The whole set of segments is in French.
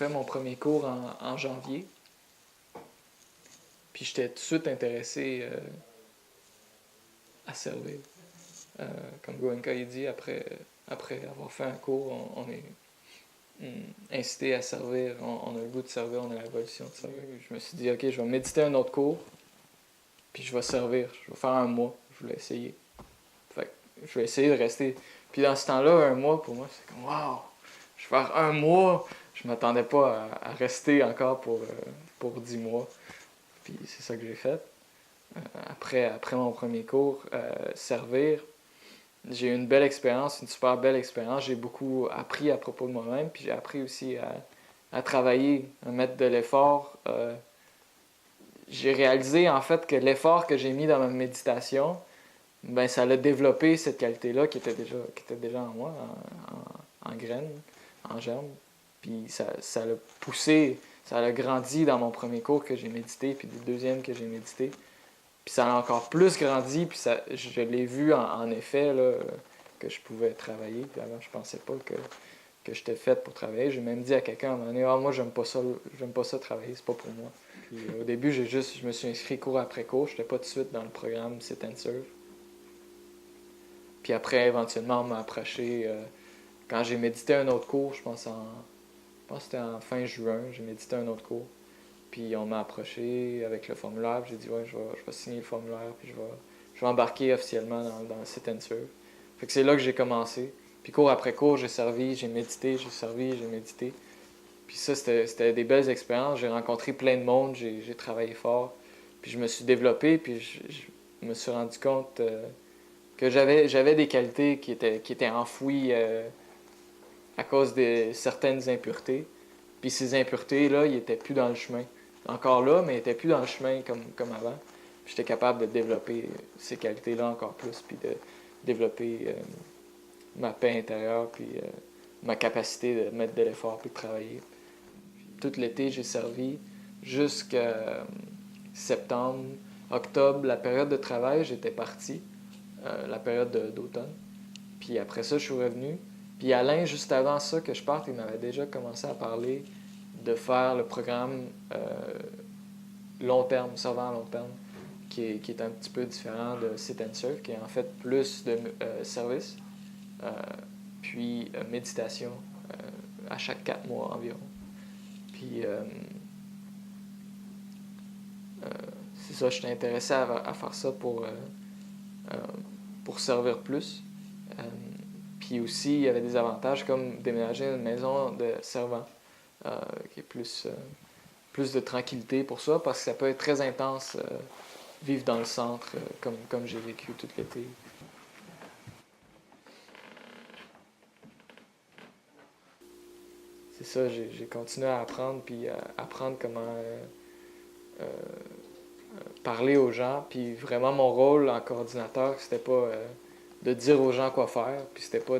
fait mon premier cours en janvier. Puis j'étais tout de suite intéressé à servir. Comme Goenka il dit, après avoir fait un cours, on est incité à servir, on a le goût de servir, on a la volition de servir. Je me suis dit, ok, je vais méditer un autre cours, puis je vais servir. Je vais faire un mois, je voulais essayer. Fait que je vais essayer de rester. Puis dans ce temps-là, un mois, pour moi, c'est comme, waouh, je vais faire un mois. Je m'attendais pas à rester encore pour 10 mois. Puis c'est ça que j'ai fait. Après mon premier cours, servir, j'ai eu une belle expérience, une super belle expérience. J'ai beaucoup appris à propos de moi-même, puis j'ai appris aussi à travailler, à mettre de l'effort. J'ai réalisé en fait que l'effort que j'ai mis dans ma méditation, ben ça a développé cette qualité-là qui était déjà en moi, en graines, en germe. Puis ça l'a poussé, ça l'a grandi dans mon premier cours que j'ai médité, puis le deuxième que j'ai médité. Puis ça a encore plus grandi, puis je l'ai vu en effet là, que je pouvais travailler. Puis avant, je pensais pas que j'étais faite pour travailler. J'ai même dit à quelqu'un à un moment donné, moi j'aime pas ça travailler, c'est pas pour moi. Puis au début, je me suis inscrit cours après cours, j'étais pas tout de suite dans le programme Sit and Serve. Puis après, éventuellement, on m'a approché quand j'ai médité un autre cours, je pense que c'était en fin juin, j'ai médité un autre cours. Puis on m'a approché avec le formulaire, puis j'ai dit ouais, je vais signer le formulaire, puis je vais embarquer officiellement dans le Sit and Serve. Fait que c'est là que j'ai commencé. Puis cours après cours, j'ai servi, j'ai médité, j'ai servi, j'ai médité. Puis ça, c'était des belles expériences. J'ai rencontré plein de monde, j'ai travaillé fort. Puis je me suis développé, puis je me suis rendu compte que j'avais des qualités qui étaient enfouies à cause de certaines impuretés. Puis ces impuretés-là, ils n'étaient plus dans le chemin. Encore là, mais ils n'étaient plus dans le chemin comme avant. Puis j'étais capable de développer ces qualités-là encore plus, puis de développer ma paix intérieure, puis ma capacité de mettre de l'effort, puis de travailler. Tout l'été, j'ai servi jusqu'à septembre, octobre, la période de travail, j'étais parti, la période d'automne. Puis après ça, je suis revenu. Puis Alain, juste avant ça que je parte, il m'avait déjà commencé à parler de faire le programme long terme, servant à long terme, qui est un petit peu différent de Sit and Serve, qui est en fait plus de service, puis méditation à chaque 4 mois environ. Puis c'est ça, j'étais intéressé à faire ça pour servir plus. Puis aussi, il y avait des avantages comme déménager une maison de servant, qui est plus de tranquillité pour ça, parce que ça peut être très intense vivre dans le centre, comme j'ai vécu tout l'été. C'est ça, j'ai continué à apprendre, puis à apprendre comment parler aux gens, puis vraiment mon rôle en coordinateur, c'était pas de dire aux gens quoi faire, puis c'était pas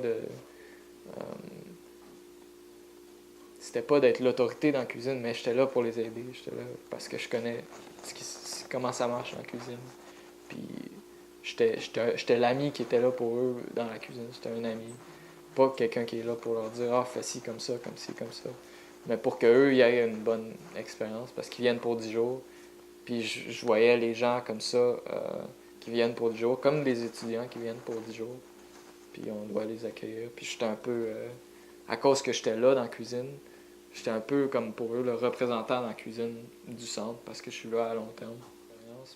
d'être l'autorité dans la cuisine, mais j'étais là pour les aider, j'étais là parce que je connais comment ça marche dans la cuisine. Puis j'étais l'ami qui était là pour eux dans la cuisine, c'était un ami. Pas quelqu'un qui est là pour leur dire « Ah, fais ci comme ça, comme ci, comme ça ». Mais pour qu'eux, ils aient une bonne expérience, parce qu'ils viennent pour 10 jours. Puis je voyais les gens comme ça, qui viennent pour 10 jours, comme des étudiants qui viennent pour 10 jours. Puis on doit les accueillir. Puis j'étais un peu, à cause que j'étais là dans la cuisine, j'étais un peu comme pour eux le représentant dans la cuisine du centre, parce que je suis là à long terme.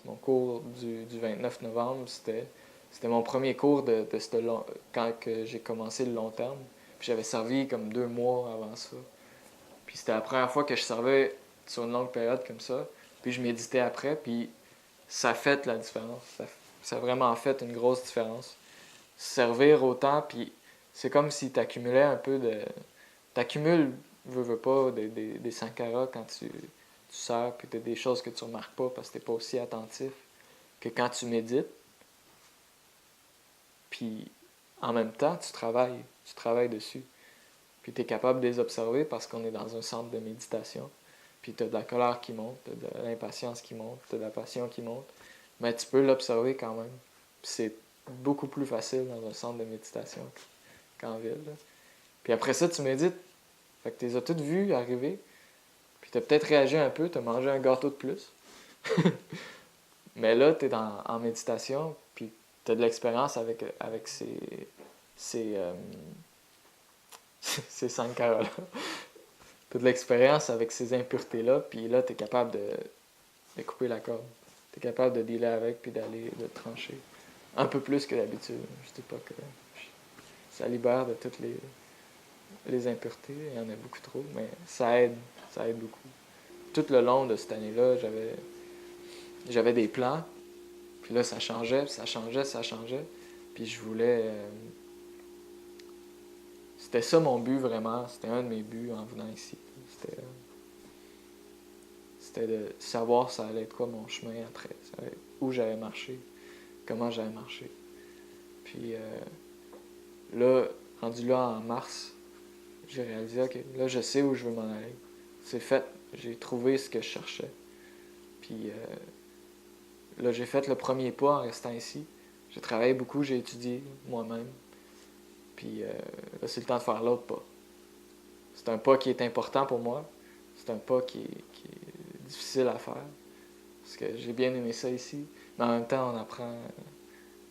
Mon cours du 29 novembre, c'était mon premier cours quand j'ai commencé le long terme. Puis j'avais servi comme 2 mois avant ça. Puis c'était la première fois que je servais sur une longue période comme ça. Puis je méditais après, puis ça a fait la différence. Ça a vraiment fait une grosse différence. Servir autant, puis c'est comme si tu accumulais un peu de... T'accumules, veux pas, des sankaras quand tu sers, puis t'as des choses que tu remarques pas parce que t'es pas aussi attentif que quand tu médites. Puis en même temps, tu travailles dessus. Puis tu es capable de les observer parce qu'on est dans un centre de méditation. Puis tu as de la colère qui monte, tu as de l'impatience qui monte, tu as de la passion qui monte. Mais tu peux l'observer quand même. Puis c'est beaucoup plus facile dans un centre de méditation qu'en ville. Là. Puis après ça, tu médites. Fait que tu les as toutes vues arriver. Puis t'as peut-être réagi un peu, t'as mangé un gâteau de plus. Mais là, t'es en méditation, puis t'as de l'expérience avec ces, ces sankaras-là. T'as de l'expérience avec ces impuretés-là, puis là, t'es capable de couper la corde. T'es capable de dealer avec, puis de trancher. Un peu plus que d'habitude. Je dis pas que ça libère de toutes les impuretés, il y en a beaucoup trop, mais ça aide beaucoup. Tout le long de cette année-là, j'avais des plans, puis là, ça changeait, ça changeait, ça changeait, puis je voulais... c'était ça mon but, vraiment, c'était un de mes buts en venant ici. C'était de savoir ça allait être quoi mon chemin après, où j'allais marcher, comment j'allais marcher. Puis là, rendu là en mars, j'ai réalisé, ok, là je sais où je veux m'en aller. C'est fait, j'ai trouvé ce que je cherchais. Puis là, j'ai fait le premier pas en restant ici. J'ai travaillé beaucoup, j'ai étudié moi-même. Puis là, c'est le temps de faire l'autre pas. C'est un pas qui est important pour moi. C'est un pas qui est difficile à faire. Parce que j'ai bien aimé ça ici. Mais en même temps,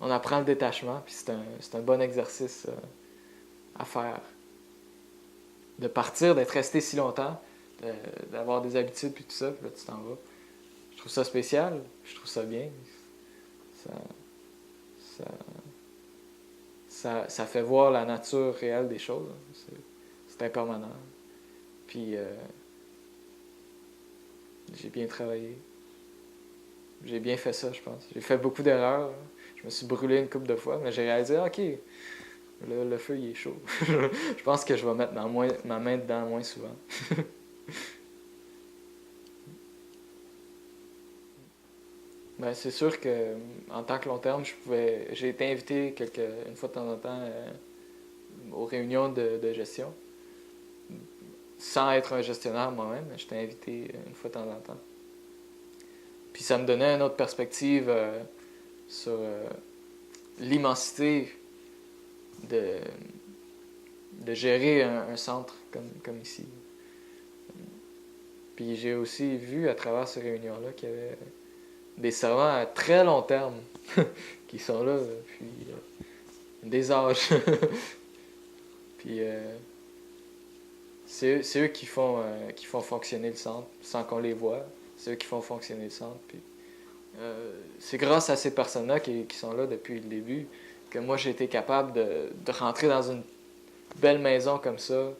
on apprend le détachement. Puis c'est un bon exercice à faire. De partir, d'être resté si longtemps, d'avoir des habitudes puis tout ça, puis là tu t'en vas. Je trouve ça spécial, je trouve ça bien. Ça, ça fait voir la nature réelle des choses. C'est impermanent. Puis j'ai bien travaillé. J'ai bien fait ça, je pense. J'ai fait beaucoup d'erreurs. Je me suis brûlé une couple de fois, mais j'ai réalisé, ok, le feu il est chaud. Je pense que je vais mettre ma main dedans moins souvent. Ben, c'est sûr que en tant que long terme, j'ai été invité une fois de temps en temps aux réunions de gestion, sans être un gestionnaire moi-même, mais j'étais invité une fois de temps en temps. Puis ça me donnait une autre perspective sur l'immensité de, de gérer un centre comme ici. Puis j'ai aussi vu à travers ces réunions-là qu'il y avait des servants à très long terme qui sont là depuis des âges. Puis c'est eux qui font fonctionner le centre sans qu'on les voie. C'est eux qui font fonctionner le centre. Puis c'est grâce à ces personnes-là qui sont là depuis le début que moi j'ai été capable de rentrer dans une belle maison comme ça,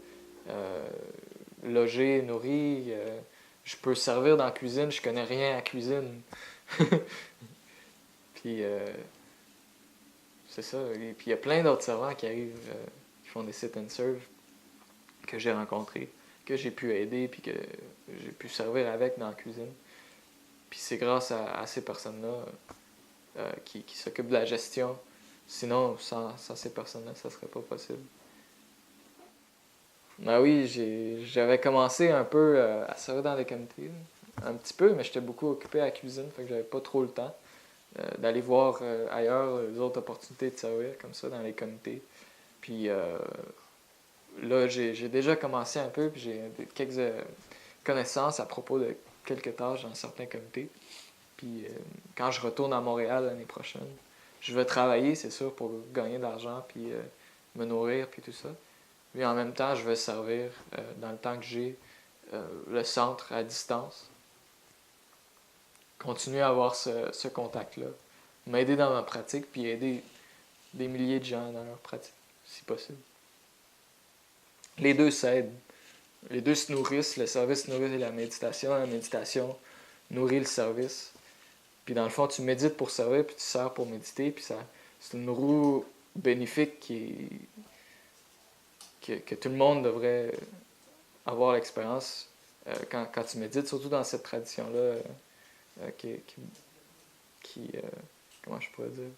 logé, nourri. Je peux servir dans la cuisine, je connais rien à la cuisine. Puis c'est ça. Et puis il y a plein d'autres servants qui arrivent, qui font des sit and serve, que j'ai rencontrés, que j'ai pu aider, puis que j'ai pu servir avec dans la cuisine. Puis c'est grâce à ces personnes-là qui s'occupent de la gestion. Sinon, sans ces personnes-là, ça serait pas possible. Ben oui, j'avais commencé un peu à servir dans les comités. Un petit peu, mais j'étais beaucoup occupé à la cuisine, fait que j'avais pas trop le temps d'aller voir ailleurs les autres opportunités de servir, comme ça, dans les comités. Puis là, j'ai déjà commencé un peu, puis j'ai quelques connaissances à propos de quelques tâches dans certains comités. Puis quand je retourne à Montréal l'année prochaine, je vais travailler, c'est sûr, pour gagner de l'argent, puis me nourrir, puis tout ça. Puis en même temps, je vais servir dans le temps que j'ai le centre à distance. Continuer à avoir ce contact-là. M'aider dans ma pratique, puis aider des milliers de gens dans leur pratique, si possible. Les deux s'aident. Les deux se nourrissent. Le service nourrit la méditation. La méditation nourrit le service. Puis dans le fond, tu médites pour servir, puis tu sers pour méditer. Puis c'est une roue bénéfique que tout le monde devrait avoir l'expérience quand tu médites, surtout dans cette tradition-là qui comment je pourrais dire,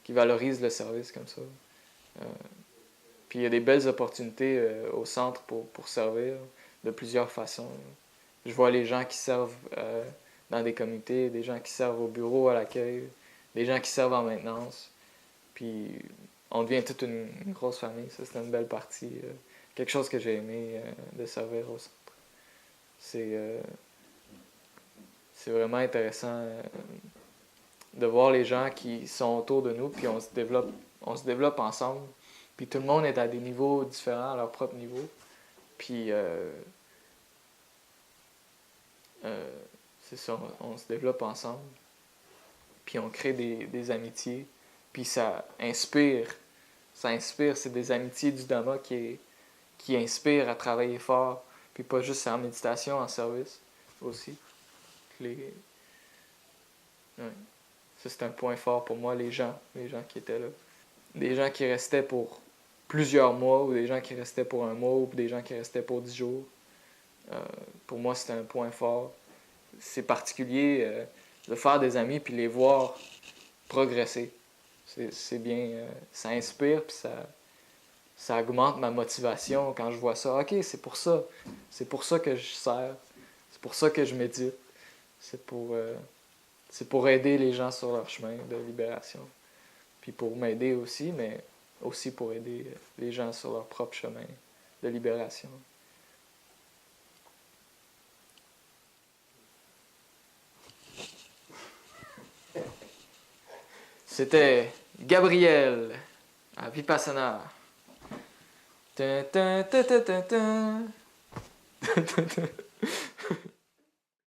qui valorise le service comme ça. Euh, Puis il y a des belles opportunités au centre pour servir de plusieurs façons. Je vois les gens qui servent dans des comités, des gens qui servent au bureau, à l'accueil, des gens qui servent en maintenance. Puis on devient toute une grosse famille. Ça, c'est une belle partie. Quelque chose que j'ai aimé de servir au centre. C'est c'est vraiment intéressant de voir les gens qui sont autour de nous, puis on se développe ensemble. Puis tout le monde est à des niveaux différents, à leur propre niveau. Puis c'est ça, on se développe ensemble. Puis on crée des amitiés. Puis ça inspire. Ça inspire, c'est des amitiés du Dhamma qui inspirent à travailler fort. Puis pas juste en méditation, en service aussi. Les... Ouais. Ça, c'est un point fort pour moi, les gens qui étaient là. Des gens qui restaient pour plusieurs mois, ou des gens qui restaient pour un mois, ou des gens qui restaient pour 10 jours. Pour moi, c'était un point fort. C'est particulier de faire des amis puis les voir progresser. C'est bien, ça inspire puis ça augmente ma motivation quand je vois ça. OK, c'est pour ça. C'est pour ça que je sers. C'est pour ça que je médite. C'est pour aider les gens sur leur chemin de libération. Puis pour m'aider aussi, mais aussi pour aider les gens sur leur propre chemin de libération. C'était Gabriel à Vipassana. Tin, tin, tin, tin, tin, tin.